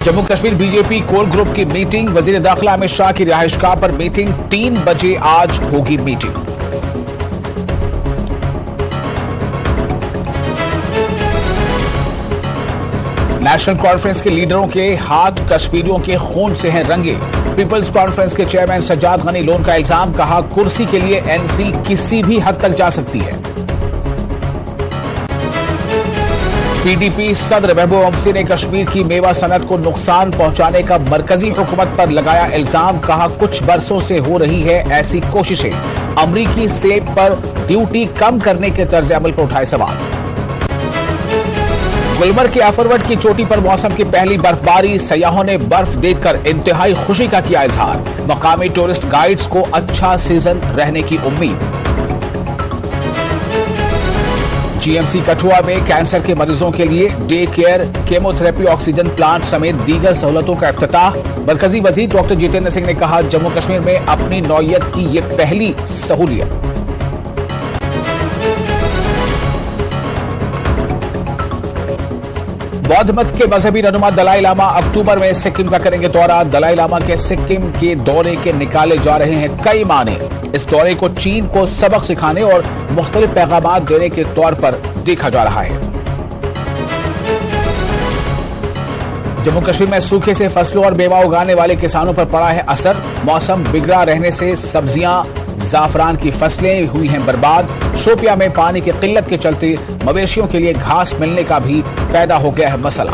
Jammu Kashmir BJP core group की meeting, वजीर दाखिला अमित शाह की रिहाइशगाह पर मीटिंग। 3 बजे आज होगी मीटिंग। नेशनल कॉन्फ्रेंस के लीडरों के हाथ कश्मीरियों के खून से हैं रंगे। पीपल्स कॉन्फ्रेंस के चेयरमैन सज्जाद गनी लोन का इल्जाम, कहा कुर्सी के लिए एनसी किसी भी हद तक जा सकती है। पीडीपी सदर महबूबा मुफ्ती ने कश्मीर की मेवा सनत को नुकसान पहुंचाने का मरकजी हुकूमत पर लगाया इल्जाम, कहा कुछ बरसों से हो रही है ऐसी कोशिशें। अमरीकी सेब पर ड्यूटी कम करने के तर्ज अमल पर उठाए सवाल। गुलमर्ग के अफरवट की चोटी पर मौसम की पहली बर्फबारी, सयाहों ने बर्फ देखकर इंतहाई खुशी का किया इजहार। मकामी टूरिस्ट गाइड्स को अच्छा सीजन रहने की उम्मीद। जीएमसी कठुआ में कैंसर के मरीजों के लिए day care, chemotherapy, oxygen plant समेत दीगर सहूलतों का इफ्तिताह। मरकजी वजीर डॉक्टर जितेंद्र सिंह ने कहा जम्मू कश्मीर में अपनी नौयत की ये पहली सहूलियत। बौद्ध मत के मजहबी रहनुमा दलाई लामा अक्टूबर में सिक्किम का करेंगे दौरा। दलाई लामा के सिक्किम के दौरे के निकाले जा रहे हैं कई माने। इस दौरे को चीन को सबक सिखाने और मुख्तलिफ पैगाम देने के तौर पर देखा जा रहा है। जम्मू कश्मीर में सूखे से फसलों और मेवा उगाने वाले किसानों पर पड़ा है असर। मौसम बिगड़ा रहने से सब्जियां, जाफरान की फसलें हुई हैं बर्बाद। शोपियां में पानी की किल्लत के चलते मवेशियों के लिए घास मिलने का भी पैदा हो गया है मसला।